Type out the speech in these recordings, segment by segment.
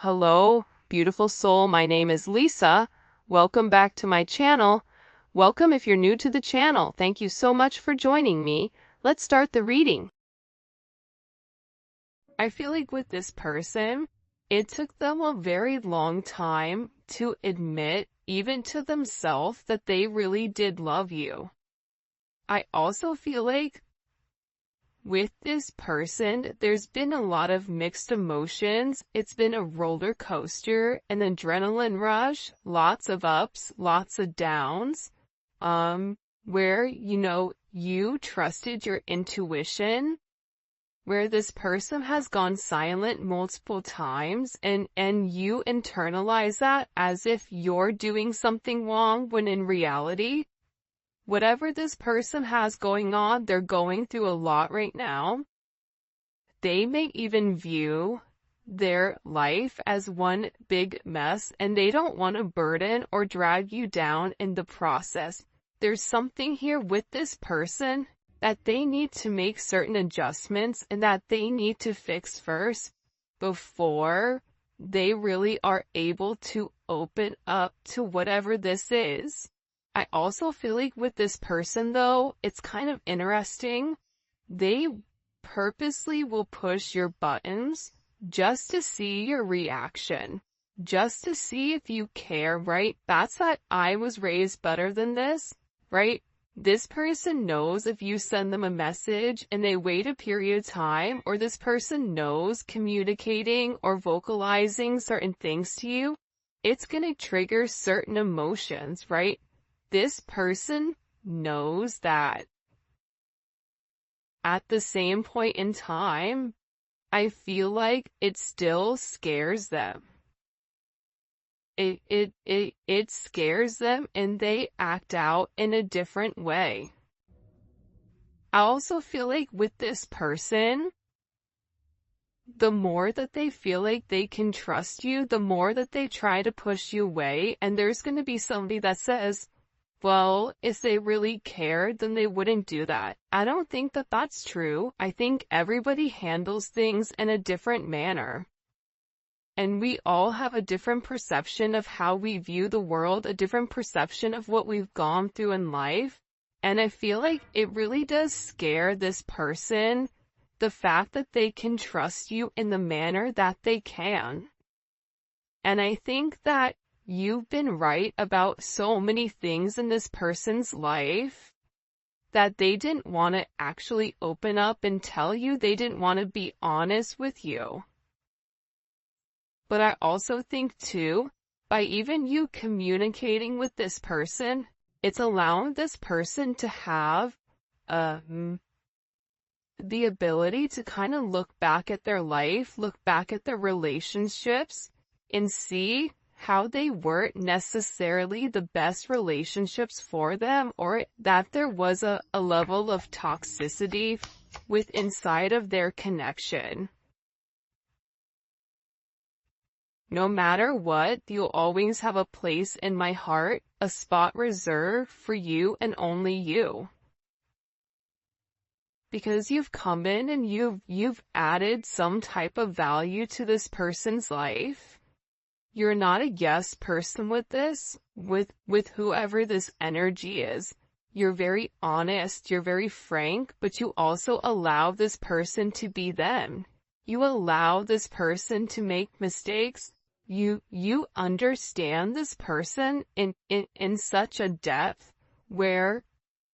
Hello, beautiful soul. My name is Lisa. Welcome back to my channel. Welcome if you're new to the channel. Thank you so much for joining me. Let's start the reading. I feel like with this person, it took them a very long time to admit, even to themselves, that they really did love you. I also feel like with this person, there's been a lot of mixed emotions. It's been a roller coaster, an adrenaline rush, lots of ups, lots of downs, where, you trusted your intuition, where this person has gone silent multiple times and you internalize that as if you're doing something wrong when in reality, whatever this person has going on, they're going through a lot right now. They may even view their life as one big mess, and they don't want to burden or drag you down in the process. There's something here with this person that they need to make certain adjustments and that they need to fix first before they really are able to open up to whatever this is. I also feel like with this person, though, it's kind of interesting. They purposely will push your buttons just to see your reaction, just to see if you care, right? That's that I was raised better than this, right? This person knows if you send them a message and they wait a period of time, or this person knows communicating or vocalizing certain things to you, it's going to trigger certain emotions, right? This person knows that. At the same point in time, I feel like it still scares them. It scares them and they act out in a different way. I also feel like with this person, the more that they feel like they can trust you, the more that they try to push you away, and there's going to be somebody that says, well, if they really cared, then they wouldn't do that. I don't think that that's true. I think everybody handles things in a different manner. And we all have a different perception of how we view the world, a different perception of what we've gone through in life. And I feel like it really does scare this person, the fact that they can trust you in the manner that they can. And I think that you've been right about so many things in this person's life that they didn't want to actually open up and tell you. They didn't want to be honest with you. But I also think too, by even you communicating with this person, it's allowing this person to have the ability to kind of look back at their life, look back at their relationships, and see how they weren't necessarily the best relationships for them, or that there was a level of toxicity with inside of their connection. No matter what, you'll always have a place in my heart, a spot reserved for you and only you. Because you've come in and you've added some type of value to this person's life. You're not a yes person with this, with whoever this energy is. You're very honest, you're very frank, but you also allow this person to be them. You allow this person to make mistakes. You understand this person in such a depth where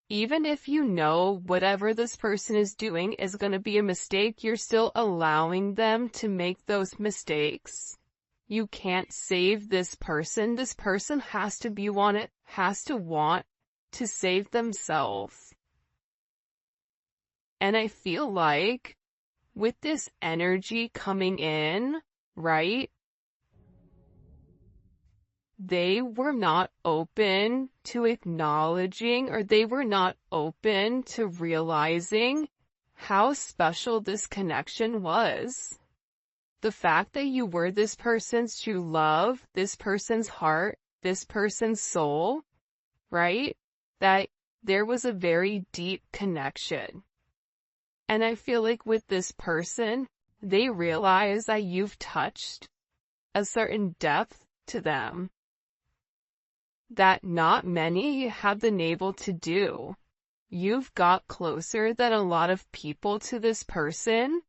even if you know whatever this person is doing is going to be a mistake, you're still allowing them to make those mistakes. You can't save this person. This person has to want to save themselves. And I feel like with this energy coming in, right? They were not open to acknowledging, or they were not open to realizing how special this connection was. The fact that you were this person's true love, this person's heart, this person's soul, right? That there was a very deep connection. And I feel like with this person, they realize that you've touched a certain depth to them that not many have been able to do. You've got closer than a lot of people to this person.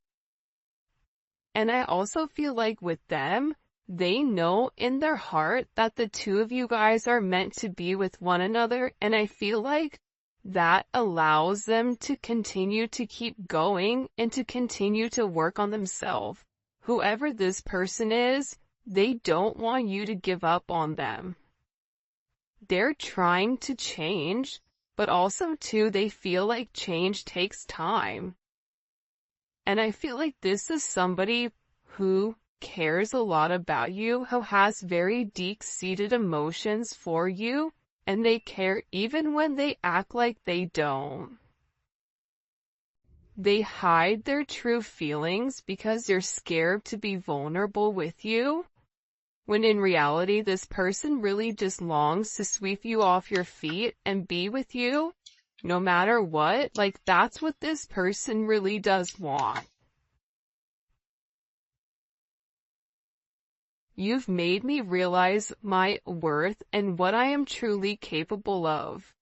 And I also feel like with them, they know in their heart that the two of you guys are meant to be with one another. And I feel like that allows them to continue to keep going and to continue to work on themselves. Whoever this person is, they don't want you to give up on them. They're trying to change, but also too, they feel like change takes time. And I feel like this is somebody who cares a lot about you, who has very deep-seated emotions for you, and they care even when they act like they don't. They hide their true feelings because they're scared to be vulnerable with you, when in reality this person really just longs to sweep you off your feet and be with you, no matter what. Like, that's what this person really does want. You've made me realize my worth and what I am truly capable of.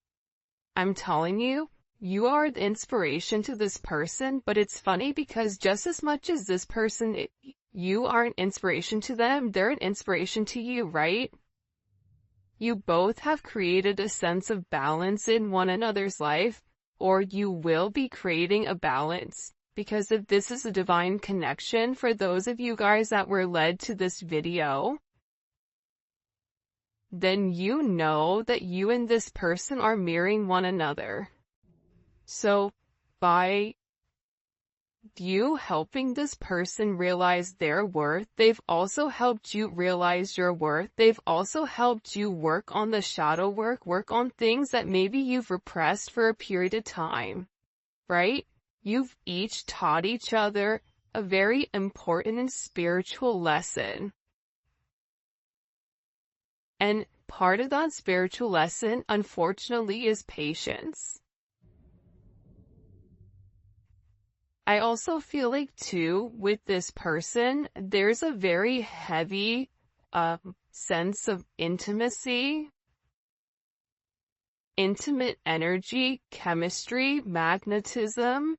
I'm telling you, you are the inspiration to this person, but it's funny because just as much as this person, you are an inspiration to them, they're an inspiration to you, right? You both have created a sense of balance in one another's life, or you will be creating a balance. Because if this is a divine connection for those of you guys that were led to this video, then you know that you and this person are mirroring one another. So, by you helping this person realize their worth, they've also helped you realize your worth. They've also helped you work on the shadow work on things that maybe you've repressed for a period of time, right? You've each taught each other a very important and spiritual lesson. And part of that spiritual lesson, unfortunately, is patience. I also feel like, too, with this person, there's a very heavy sense of intimacy, intimate energy, chemistry, magnetism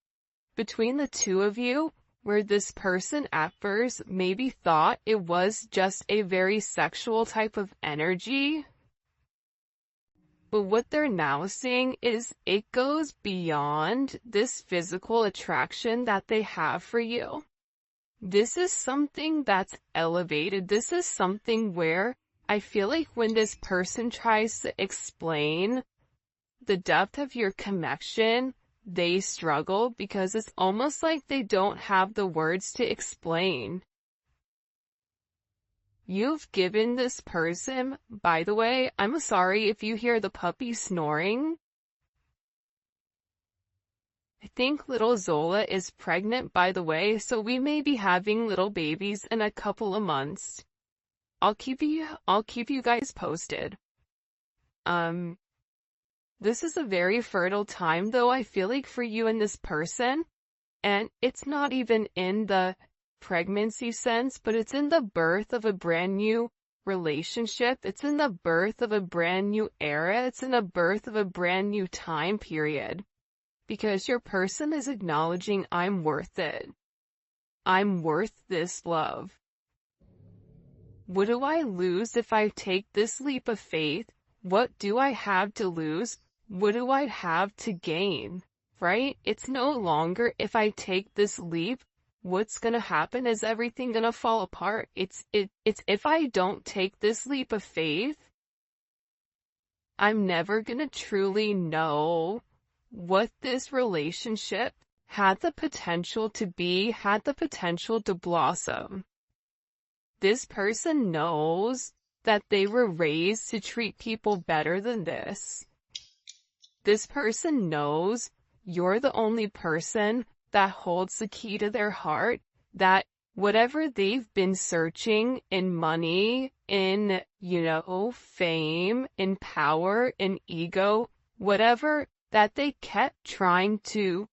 between the two of you, where this person at first maybe thought it was just a very sexual type of energy. But what they're now seeing is it goes beyond this physical attraction that they have for you. This is something that's elevated. This is something where I feel like when this person tries to explain the depth of your connection, they struggle because it's almost like they don't have the words to explain. You've given this person, by the way, I'm sorry if you hear the puppy snoring. I think little Zola is pregnant, by the way, so we may be having little babies in a couple of months. I'll keep you guys posted. This is a very fertile time, though, I feel like, for you and this person. And it's not even in the pregnancy sense, but it's in the birth of a brand new relationship. It's in the birth of a brand new era. It's in the birth of a brand new time period. Because your person is acknowledging, I'm worth it. I'm worth this love. What do I lose if I take this leap of faith? What do I have to lose? What do I have to gain? Right? It's no longer if I take this leap, what's gonna happen? Is everything gonna fall apart? It's if I don't take this leap of faith, I'm never gonna truly know what this relationship had the potential to be, had the potential to blossom. This person knows that they were raised to treat people better than this. This person knows you're the only person that holds the key to their heart, that whatever they've been searching in money, in, fame, in power, in ego, whatever that they kept trying to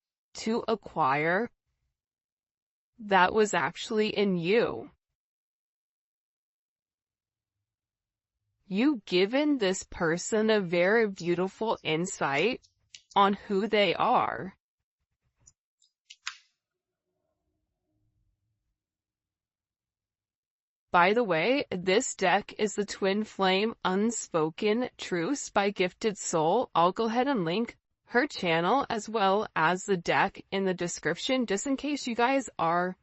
acquire, that was actually in you. you've given this person a very beautiful insight on who they are. By the way, this deck is the Twin Flame Unspoken Truths by Gifted Soul. I'll go ahead and link her channel as well as the deck in the description, just in case you guys are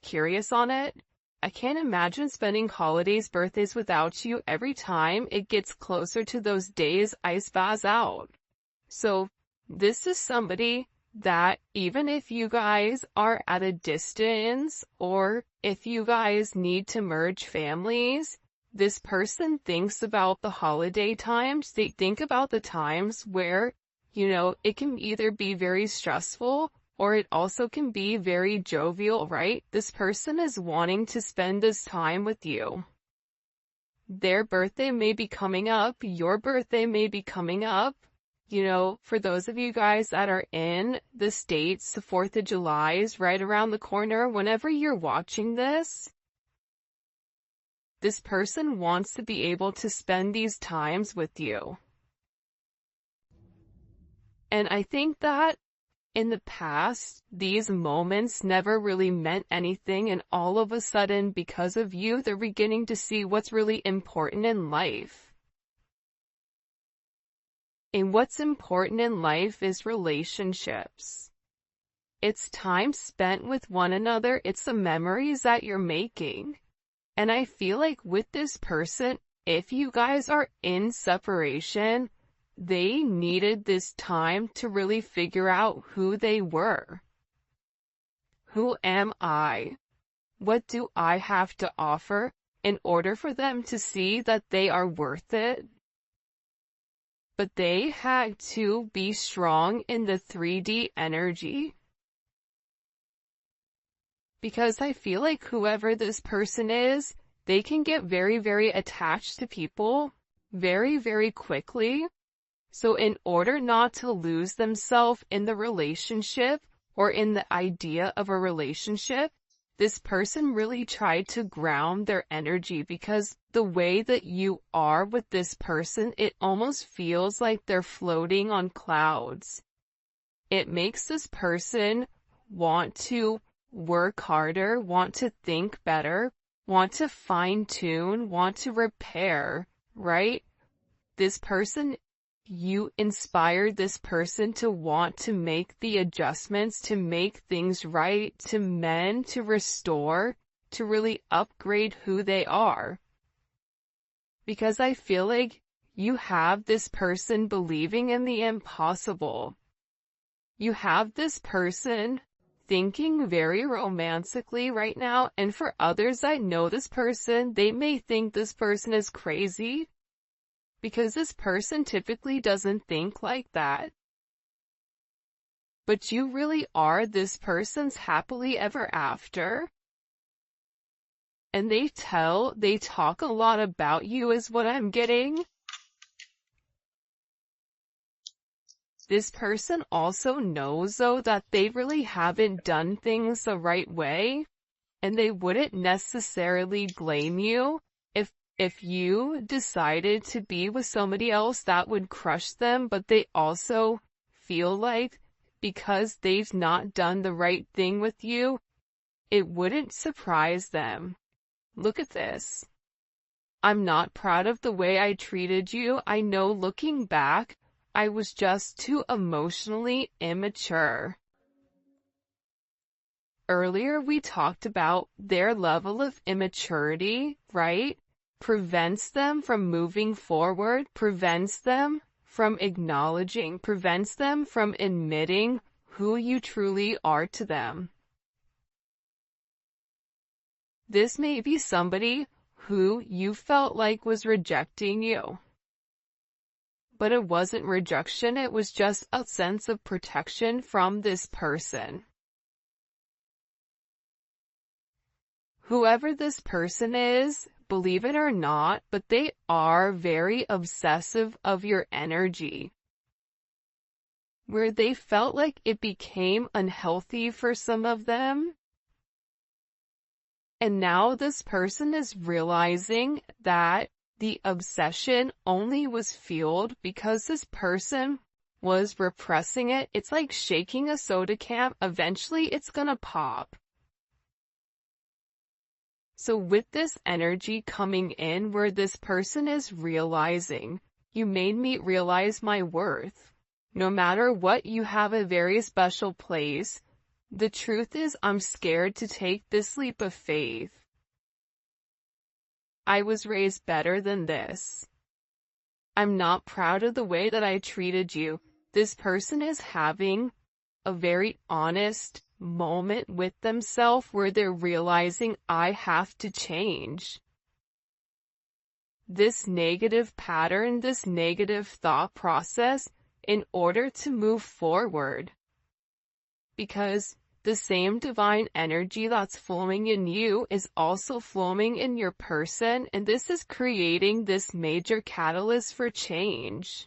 curious on it. I can't imagine spending holidays, birthdays without you. Every time it gets closer to those days, I spaz out. So this is somebody that even if you guys are at a distance or if you guys need to merge families, this person thinks about the holiday times. They think about the times where, it can either be very stressful or it also can be very jovial, right? This person is wanting to spend this time with you. Their birthday may be coming up. Your birthday may be coming up. For those of you guys that are in the States, the 4th of July is right around the corner. Whenever you're watching this person wants to be able to spend these times with you. And I think that in the past, these moments never really meant anything, and all of a sudden, because of you, they're beginning to see what's really important in life. And what's important in life is relationships. It's time spent with one another. It's the memories that you're making. And I feel like with this person, if you guys are in separation, they needed this time to really figure out who they were. Who am I? What do I have to offer in order for them to see that they are worth it? But they had to be strong in the 3D energy. Because I feel like whoever this person is, they can get very, very attached to people very, very quickly. So in order not to lose themselves in the relationship or in the idea of a relationship, this person really tried to ground their energy, because the way that you are with this person, it almost feels like they're floating on clouds. It makes this person want to work harder, want to think better, want to fine-tune, want to repair, right? This person, you inspired this person to want to make the adjustments, to make things right, to mend, to restore, to really upgrade who they are. Because I feel like you have this person believing in the impossible. You have this person thinking very romantically right now, and for others that know this person, they may think this person is crazy, because this person typically doesn't think like that. But you really are this person's happily ever after. And they talk a lot about you is what I'm getting. This person also knows, though, that they really haven't done things the right way, and they wouldn't necessarily blame you if you decided to be with somebody else that would crush them, but they also feel like because they've not done the right thing with you, it wouldn't surprise them. Look at this. I'm not proud of the way I treated you. I know looking back, I was just too emotionally immature. Earlier we talked about their level of immaturity, right? Prevents them from moving forward, prevents them from acknowledging, prevents them from admitting who you truly are to them. This may be somebody who you felt like was rejecting you. But it wasn't rejection, it was just a sense of protection from this person. Whoever this person is, believe it or not, but they are very obsessive of your energy. Where they felt like it became unhealthy for some of them. And now this person is realizing that The obsession only was fueled because this person was repressing it. It's like shaking a soda can. Eventually, it's gonna pop. So with this energy coming in where this person is realizing, you made me realize my worth. No matter what, you have a very special place. The truth is, I'm scared to take this leap of faith. I was raised better than this. I'm not proud of the way that I treated you. This person is having a very honest moment with themselves where they're realizing I have to change. This negative pattern, this negative thought process in order to move forward. Because the same divine energy that's flowing in you is also flowing in your person, and this is creating this major catalyst for change.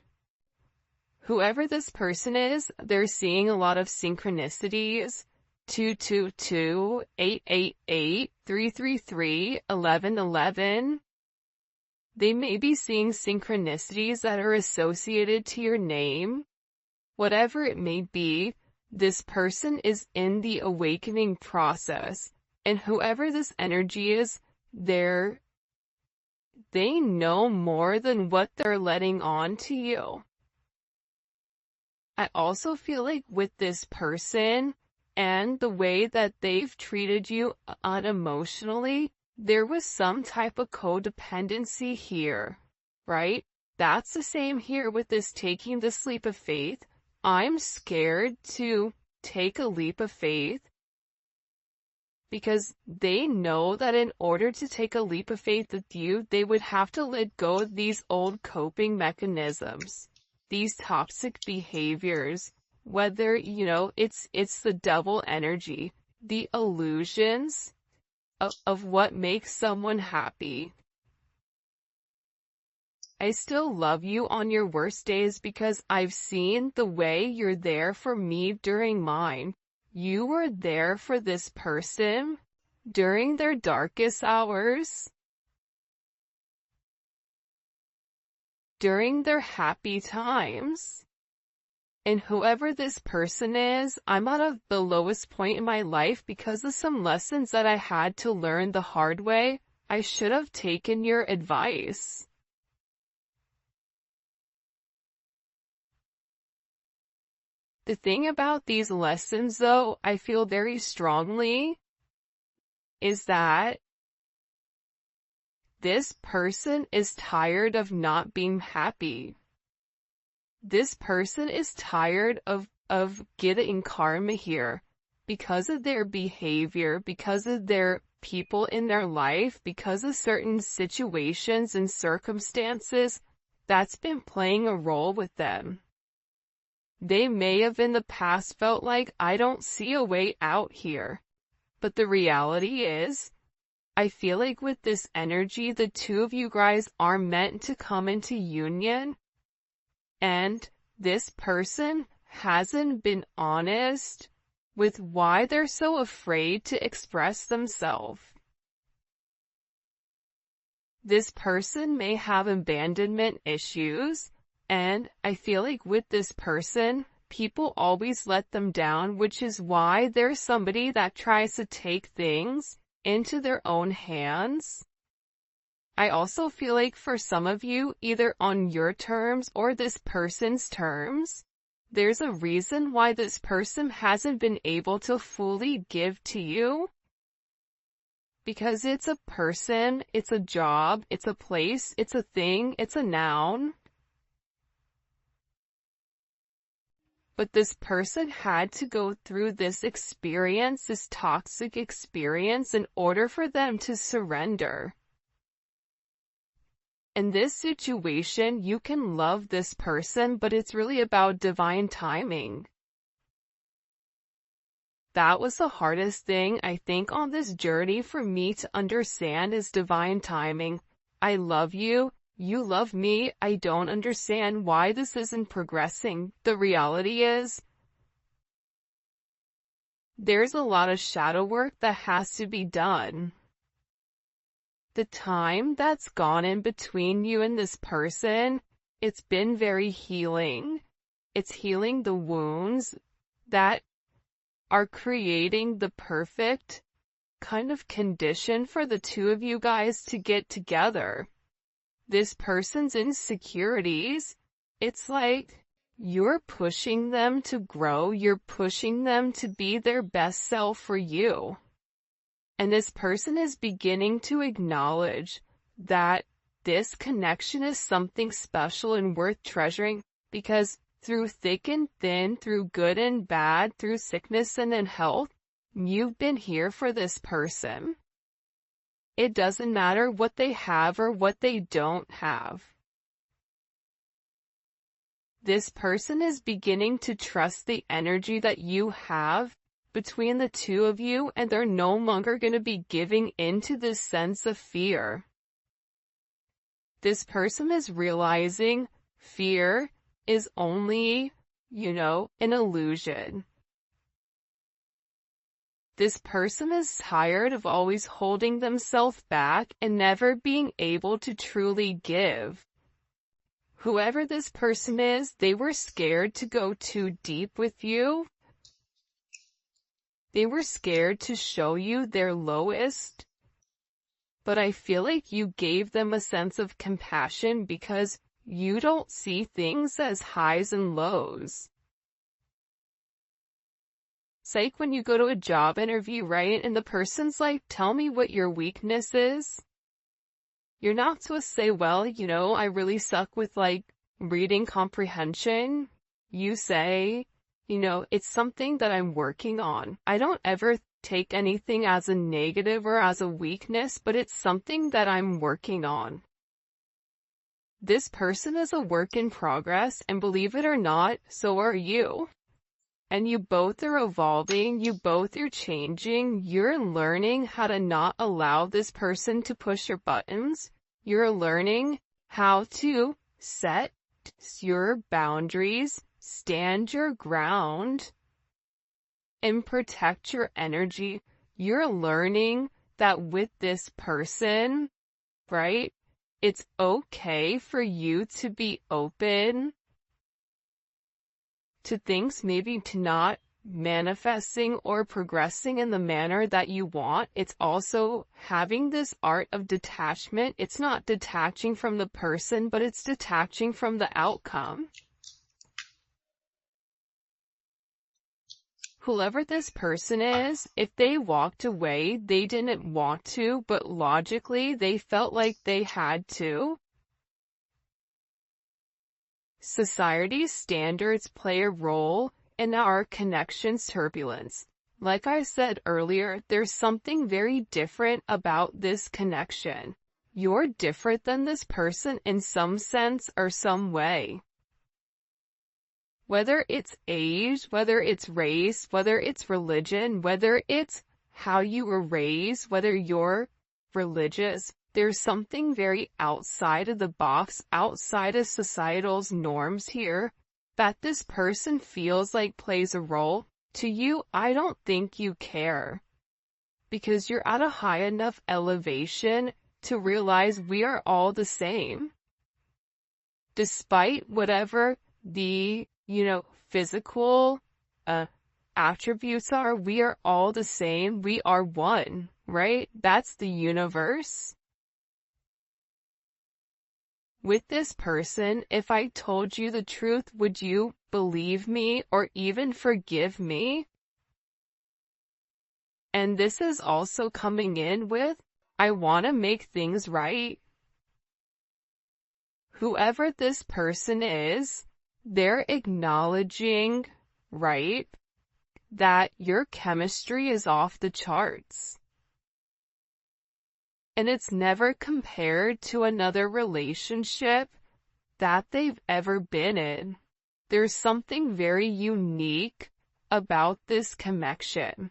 Whoever this person is, they're seeing a lot of synchronicities. 222, 888, 333, 1111. They may be seeing synchronicities that are associated to your name. Whatever it may be, this person is in the awakening process, and whoever this energy is, they know more than what they're letting on to you. I also feel like with this person and the way that they've treated you unemotionally, there was some type of codependency here, right? That's the same here with this taking this leap of faith. I'm scared to take a leap of faith because they know that in order to take a leap of faith with you, they would have to let go of these old coping mechanisms, these toxic behaviors, whether, it's the double energy, the illusions of what makes someone happy. I still love you on your worst days because I've seen the way you're there for me during mine. You were there for this person during their darkest hours, during their happy times. And whoever this person is, I'm at the lowest point in my life because of some lessons that I had to learn the hard way. I should have taken your advice. The thing about these lessons, though, I feel very strongly, is that this person is tired of not being happy. This person is tired of getting karma here because of their behavior, because of their people in their life, because of certain situations and circumstances that's been playing a role with them. They may have in the past felt like, I don't see a way out here. But the reality is, I feel like with this energy, the two of you guys are meant to come into union. And this person hasn't been honest with why they're so afraid to express themselves. This person may have abandonment issues. And I feel like with this person, people always let them down, which is why there's somebody that tries to take things into their own hands. I also feel like for some of you, either on your terms or this person's terms, there's a reason why this person hasn't been able to fully give to you. Because it's a person, it's a job, it's a place, it's a thing, it's a noun. But this person had to go through this experience, this toxic experience, in order for them to surrender. In this situation, you can love this person, but it's really about divine timing. That was the hardest thing, I think, on this journey for me to understand is divine timing. I love you. You love me. I don't understand why this isn't progressing. The reality is, there's a lot of shadow work that has to be done. The time that's gone in between you and this person, it's been very healing. It's healing the wounds that are creating the perfect kind of condition for the two of you guys to get together. This person's insecurities, it's like you're pushing them to grow, you're pushing them to be their best self for you. And this person is beginning to acknowledge that this connection is something special and worth treasuring, because through thick and thin, through good and bad, through sickness and in health, you've been here for this person. It doesn't matter what they have or what they don't have. This person is beginning to trust the energy that you have between the two of you, and they're no longer going to be giving into this sense of fear. This person is realizing fear is only, an illusion. This person is tired of always holding themselves back and never being able to truly give. Whoever this person is, they were scared to go too deep with you. They were scared to show you their lowest. But I feel like you gave them a sense of compassion because you don't see things as highs and lows. It's like when you go to a job interview, right? And the person's like, tell me what your weakness is. You're not supposed to say, well, I really suck with reading comprehension. You say, it's something that I'm working on. I don't ever take anything as a negative or as a weakness, but it's something that I'm working on. This person is a work in progress, and believe it or not, so are you. And you both are evolving, you both are changing, you're learning how to not allow this person to push your buttons. You're learning how to set your boundaries, stand your ground, and protect your energy. You're learning that with this person, right, it's okay for you to be open to things maybe to not manifesting or progressing in the manner that you want. It's also having this art of detachment. It's not detaching from the person, but it's detaching from the outcome. Whoever this person is, if they walked away, they didn't want to, but logically they felt like they had to. Society's standards play a role in our connection's turbulence. Like I said earlier, there's something very different about this connection. You're different than this person in some sense or some way. Whether it's age, whether it's race, whether it's religion, whether it's how you were raised, whether you're religious, there's something very outside of the box, outside of societal's norms here, that this person feels like plays a role. To you, I don't think you care. Because you're at a high enough elevation to realize we are all the same. Despite whatever the, physical attributes are, we are all the same. We are one, right? That's the universe. With this person, if I told you the truth, would you believe me or even forgive me? And this is also coming in with, I want to make things right. Whoever this person is, they're acknowledging, right, that your chemistry is off the charts. And it's never compared to another relationship that they've ever been in. There's something very unique about this connection.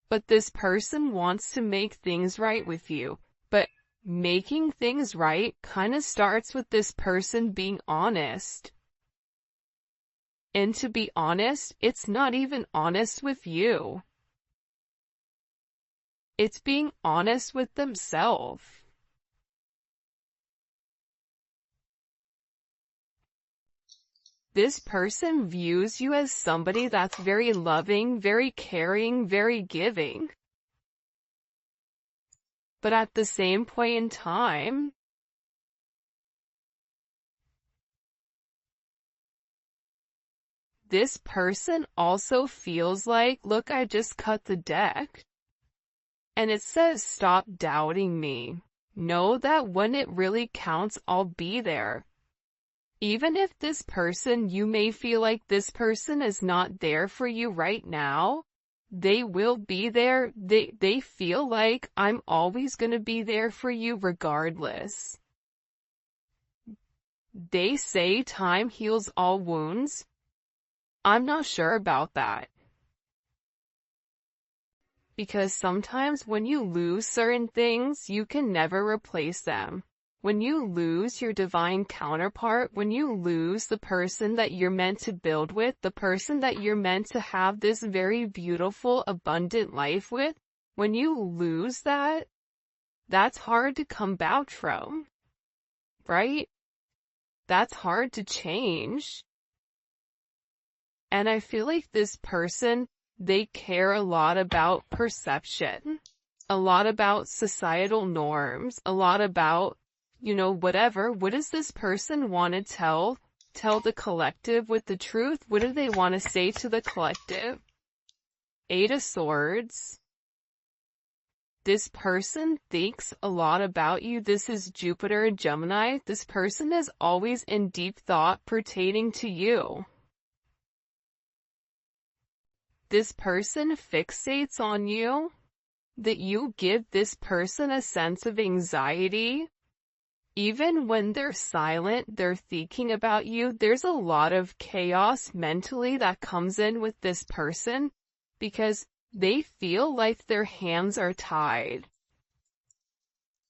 But this person wants to make things right with you. But making things right kind of starts with this person being honest. And to be honest, it's not even honest with you. It's being honest with themselves. This person views you as somebody that's very loving, very caring, very giving. But at the same point in time, this person also feels like, look, I just cut the deck. And it says, stop doubting me. Know that when it really counts, I'll be there. Even if this person, you may feel like this person is not there for you right now, they will be there. They feel like I'm always going to be there for you regardless. They say time heals all wounds. I'm not sure about that. Because sometimes when you lose certain things, you can never replace them. When you lose your divine counterpart, when you lose the person that you're meant to build with, the person that you're meant to have this very beautiful, abundant life with, when you lose that, that's hard to come back from, right? That's hard to change. And I feel like this person, they care a lot about perception, a lot about societal norms, a lot about, whatever. What does this person want to tell the collective with the truth? What do they want to say to the collective? Eight of Swords. This person thinks a lot about you. This is Jupiter and Gemini. This person is always in deep thought pertaining to you. This person fixates on you, that you give this person a sense of anxiety. Even when they're silent, they're thinking about you. There's a lot of chaos mentally that comes in with this person because they feel like their hands are tied.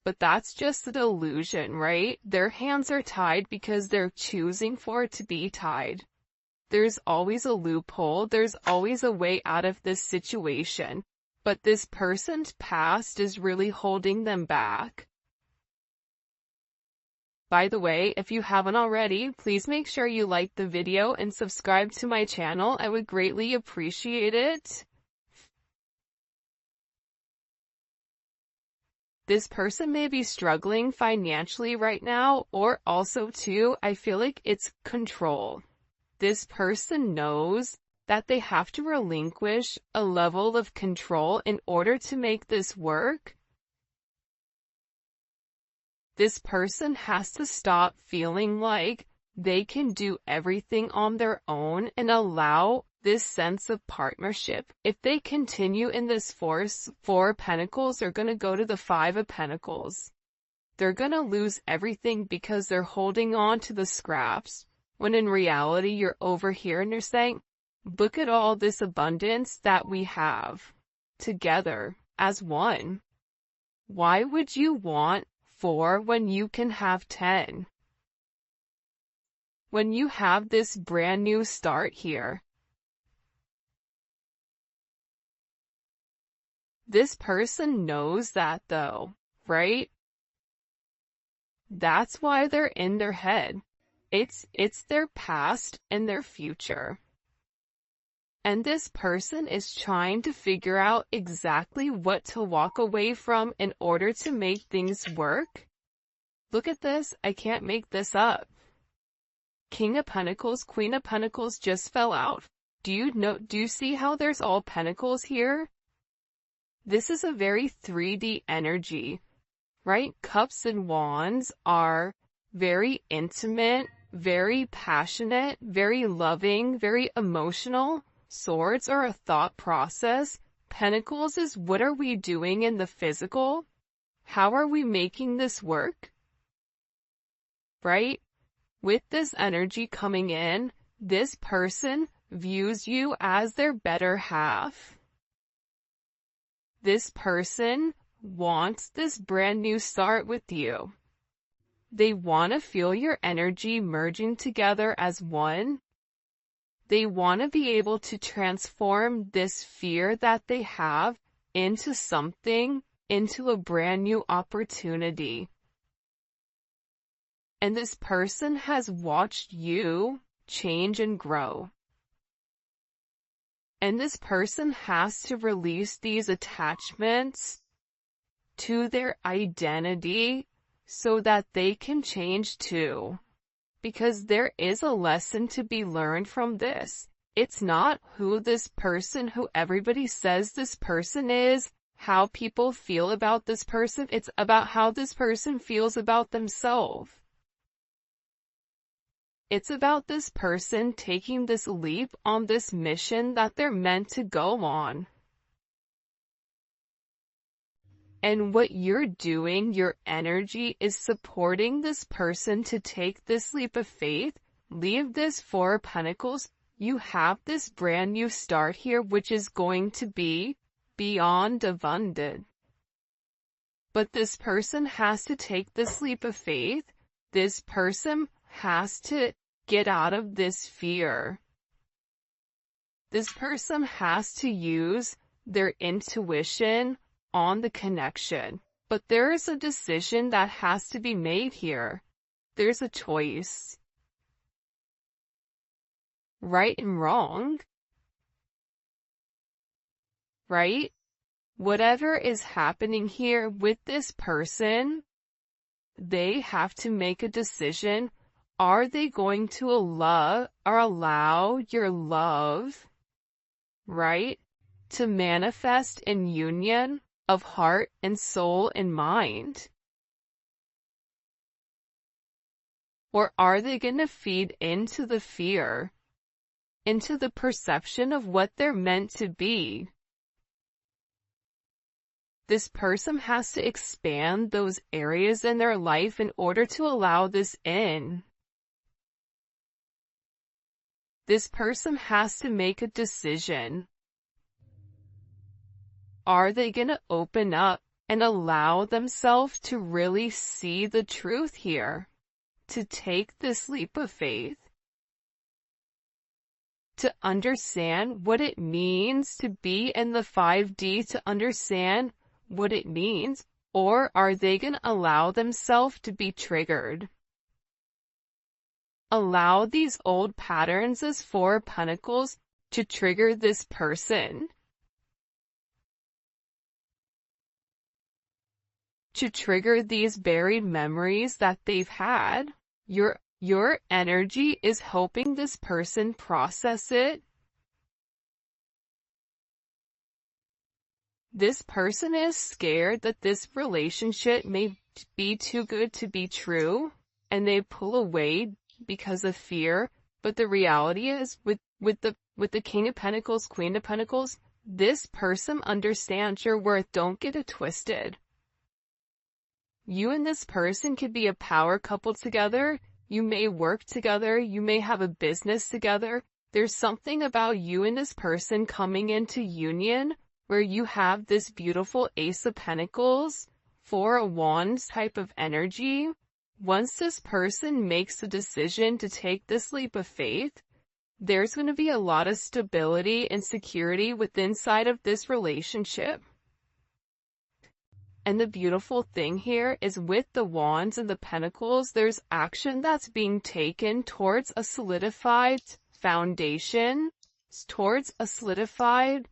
But that's just an illusion, right? Their hands are tied because they're choosing for it to be tied. There's always a loophole. There's always a way out of this situation. But this person's past is really holding them back. By the way, if you haven't already, please make sure you like the video and subscribe to my channel. I would greatly appreciate it. This person may be struggling financially right now, or also too, I feel like it's control. This person knows that they have to relinquish a level of control in order to make this work. This person has to stop feeling like they can do everything on their own and allow this sense of partnership. If they continue in this Four of Pentacles, they're going to go to the Five of Pentacles. They're going to lose everything because they're holding on to the scraps. When in reality, you're over here and you're saying, look at all this abundance that we have together as one. Why would you want 4 when you can have 10? When you have this brand new start here. This person knows that though, right? That's why they're in their head. It's their past and their future. And this person is trying to figure out exactly what to walk away from in order to make things work. Look at this, I can't make this up. King of Pentacles, Queen of Pentacles just fell out. Do you see how there's all pentacles here? This is a very 3D energy, right? Cups and Wands are very intimate, very passionate, very loving, very emotional. Swords are a thought process. Pentacles is what are we doing in the physical? How are we making this work? Right? With this energy coming in, this person views you as their better half. This person wants this brand new start with you. They want to feel your energy merging together as one. They want to be able to transform this fear that they have into something, into a brand new opportunity. And this person has watched you change and grow. And this person has to release these attachments to their identity so that they can change too. Because there is a lesson to be learned from this. It's not who this person, who everybody says this person is, how people feel about this person. It's about how this person feels about themselves. It's about this person taking this leap on this mission that they're meant to go on. And what you're doing, your energy, is supporting this person to take this leap of faith. Leave this Four of Pentacles. You have this brand new start here, which is going to be beyond abundant. But this person has to take this leap of faith. This person has to get out of this fear. This person has to use their intuition on the connection. But there is a decision that has to be made here. There's a choice. Right and wrong. Right? Whatever is happening here with this person, they have to make a decision. Are they going to allow your love, right, to manifest in union of heart and soul and mind? Or are they going to feed into the fear, into the perception of what they're meant to be? This person has to expand those areas in their life in order to allow this in. This person has to make a decision. Are they going to open up and allow themselves to really see the truth here? To take this leap of faith? To understand what it means to be in the 5D, to understand what it means? Or are they going to allow themselves to be triggered? Allow these old patterns as Four of Pentacles to trigger this person. To trigger these buried memories that they've had. Your energy is helping this person process it. This person is scared that this relationship may be too good to be true, and they pull away because of fear. But the reality is, with the King of Pentacles, Queen of Pentacles, this person understands your worth. Don't get it twisted. You and this person could be a power couple together. You may work together. You may have a business together. There's something about you and this person coming into union where you have this beautiful Ace of Pentacles, Four of Wands type of energy. Once this person makes the decision to take this leap of faith, there's going to be a lot of stability and security within inside of this relationship. And the beautiful thing here is, with the Wands and the Pentacles, there's action that's being taken towards a solidified foundation, towards a solidified